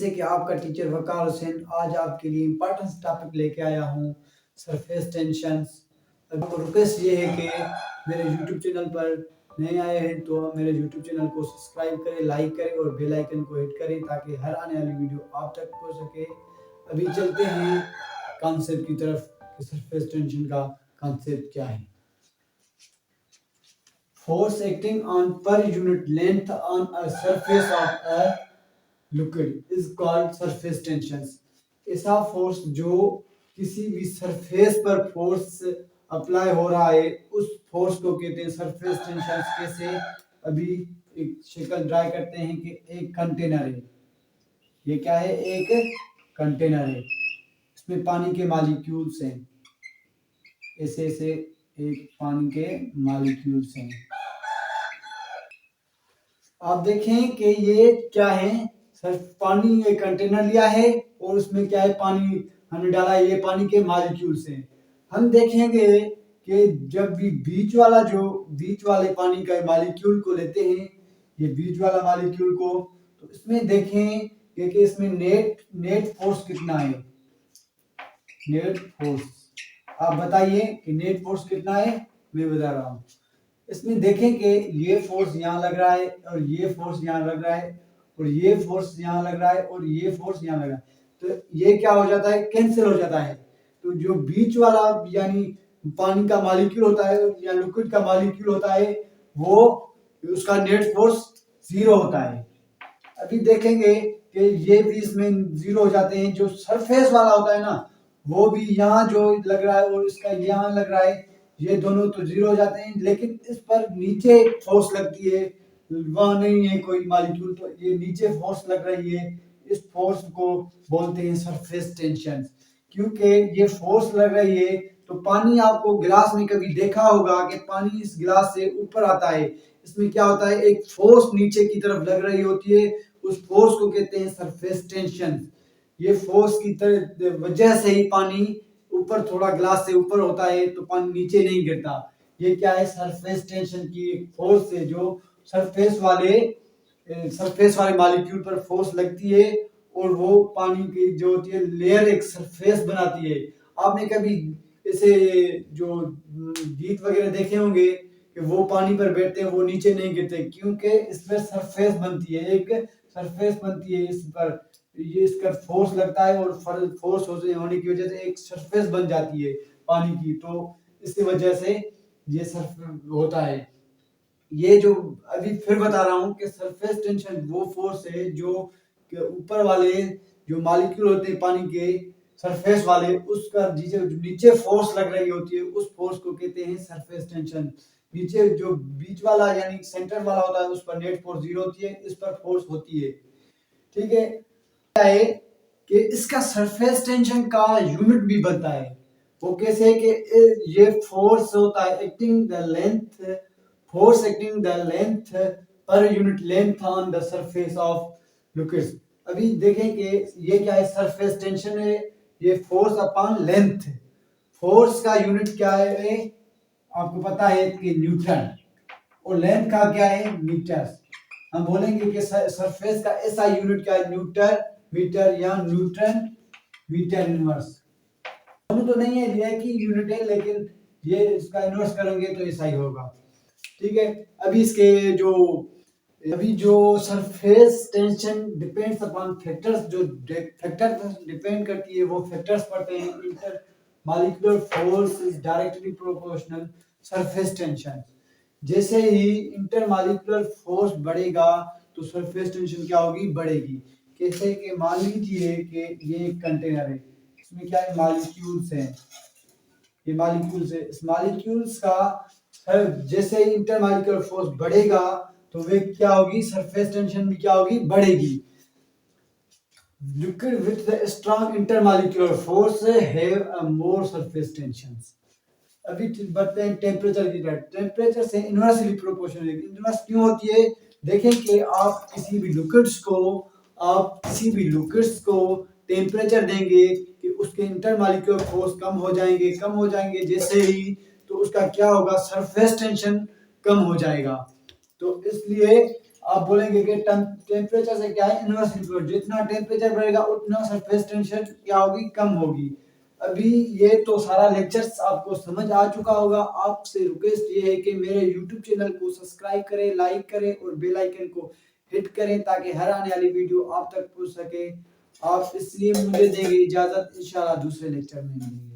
जैसे कि आपका टीचर वकार हुसैन आज आपके लिए इम्पोर्टेंट टॉपिक लेके आया हूँ, सरफेस टेंशंस। आपको रिक्वेस्ट ये है कि मेरे यूट्यूब चैनल पर नए आए हैं तो मेरे यूट्यूब चैनल को सब्सक्राइब करें, लाइक करें और बेल आइकन को हिट करें ताकि हर आने वाली वीडियो आप तक पहुँच सके। अभी चलते हैं कॉन्सेप्ट की तरफ कि सरफेस टेंशन का कॉन्सेप्ट क्या है। Force acting on per unit length on a surface of a liquid is called surface tensions। ऐसा फोर्स जो किसी भी सरफेस पर फोर्स अप्लाई हो रहा है उस फोर्स को कहते हैं सरफेस टेंशन। कैसे, अभी एक शक्ल ड्राई करते हैं कि एक कंटेनर है। ये क्या है? एक कंटेनर है, इसमें पानी के मॉलिक्यूल्स हैं, ऐसे ऐसे एक पानी के मॉलिक्यूल्स हैं। आप देखें कि ये क्या है, सिर्फ पानी, ये कंटेनर लिया है और उसमें क्या है, पानी हमने डाला है, ये पानी के मॉलिक्यूल्स हैं। हम देखेंगे कि जब भी बीच वाले पानी का मॉलिक्यूल को लेते हैं, ये बीच वाला मॉलिक्यूल को, तो इसमें देखें कि इसमें नेट फोर्स कितना है। नेट फोर्स आप बताइए कि नेट फोर्स कितना है। मैं बता रहा हूँ, इसमें देखें कि ये फोर्स यहाँ लग रहा है और ये फोर्स यहाँ लग रहा है और ये फोर्स यहाँ लग रहा है और ये फोर्स यहाँ लग रहा है, तो ये क्या हो जाता है, कैंसिल हो जाता है। तो जो बीच वाला यानी पानी का मॉलिक्यूल होता है या लिक्विड का मॉलिक्यूल होता है, वो उसका नेट फोर्स 0 होता है। अभी देखेंगे कि ये भी इसमें 0 हो जाते हैं। जो सरफेस वाला होता है ना, वो भी यहाँ जो लग रहा है और इसका यहाँ लग रहा है, ये दोनों तो 0 हो जाते हैं, लेकिन इस पर नीचे फोर्स लगती है, वहां नहीं है कोई मॉलिक्यूल, तो ये नीचे फोर्स लग रही है। इस फोर्स को बोलते हैं सरफेस टेंशन। क्योंकि ये फोर्स लग रही है तो पानी, आपको गिलास में कभी देखा होगा कि पानी इस गिलास से ऊपर आता है, इसमें क्या होता है, एक फोर्स नीचे की तरफ लग रही होती है, उस फोर्स को कहते हैं सरफेस टेंशन। ये फोर्स की वजह से ही पानी ऊपर, थोड़ा गिलास से ऊपर होता है तो पानी नीचे नहीं गिरता। ये क्या है, सरफेस टेंशन की एक फोर्स है जो सरफेस वाले मॉलिक्यूल पर फोर्स लगती है और वो पानी की जो होती है लेयर एक सरफेस बनाती है। आपने कभी ऐसे जो गीत वगैरह देखे होंगे कि वो पानी पर बैठते हैं, वो नीचे नहीं गिरते, क्योंकि इस पर सरफेस बनती है, एक सरफेस बनती है इस पर, ये इसका फोर्स लगता है और फोर्स होने की वजह से एक सरफेस बन जाती है पानी की, तो इसकी वजह से ये सरफेस होता है। ये जो अभी फिर बता रहा हूँ कि सरफेस टेंशन वो फोर्स है जो ऊपर वाले जो मॉलिक्यूल होते हैं पानी के सरफेस वाले, उसका नीचे फोर्स लग रही होती है, उस फोर्स को कहते हैं सरफेस टेंशन। नीचे जो बीच वाला यानी सेंटर वाला होता है उस पर नेट फोर्स 0 होती है, इस पर फोर्स होती है। ठीक है, है कि इसका सरफेस टेंशन का यूनिट भी बनता है। वो कैसे है कि ये फोर्स होता है acting the length, force acting the length per unit length on the surface of liquids. अभी देखें कि ये क्या है, सरफेस टेंशन है, ये फोर्स अपॉन लेंथ। फोर्स का यूनिट क्या है, आपको पता है कि न्यूटन, और लेंथ का क्या है, मीटर। हम बोलेंगे कि सरफेस का ऐसा यूनिट क्या है, मीटर या न्यूटन मीटर इनवर्स। दोनों तो नहीं है, ये की यूनिट है, लेकिन ये इसका इनवर्स करेंगे तो ऐसा ही होगा। ठीक है, अभी जो surface tension depends upon factors, जो फैक्टर डिपेंड करती है वो फैक्टर्स पढ़ते हैं। Inter molecular force is directly proportional surface tension. जैसे ही इंटरमॉलिक्यूलर फोर्स बढ़ेगा तो सरफेस टेंशन क्या होगी, बढ़ेगी। कैसे कि मान लीजिए कि ये एक कंटेनर है, इसमें क्या है, मॉलिक्यूल्स हैं, ये मॉलिक्यूल्स है, इस मॉलिक्यूल्स का जैसे ही इंटरमॉलिक्यूलर फोर्स बढ़ेगा तो वे क्या होगी, सरफेस टेंशन भी क्या होगी, बढ़ेगी। Liquid with the strong intermolecular force have a more surface tensions. अभी बढ़ते हैं टेम्परेचर की तरफ। टेम्परेचर से इनवर्सली प्रोपोर्शनल है। इनवर्स क्यों होती है, देखें कि आप किसी भी लिक्विड्स को टेम्परेचर देंगे कि उसके इंटरमॉलिक्यूलर फोर्स कम हो जाएंगे जैसे ही, तो उसका क्या होगा, सरफेस टेंशन कम हो जाएगा। तो इसलिए आप बोलेंगे कि टेम्परेचर से क्या है इनवर्स इन्फ्लुएंस, जितना टेम्परेचर बढ़ेगा उतना सरफेस टेंशन क्या होगी, कम होगी। अभी ये तो सारा लेक्चर्स आपको समझ आ चुका होगा। आपसे रिक्वेस्ट ये है कि मेरे यूट्यूब चैनल को सब्सक्राइब करें, लाइक करें और बेल आइकन को हिट करें ताकि हर आने वाली वीडियो आप तक पहुंच सके। आप इसलिए मुझे देंगे इजाजत, इंशाल्लाह दूसरे लेक्चर में मिलेंगे।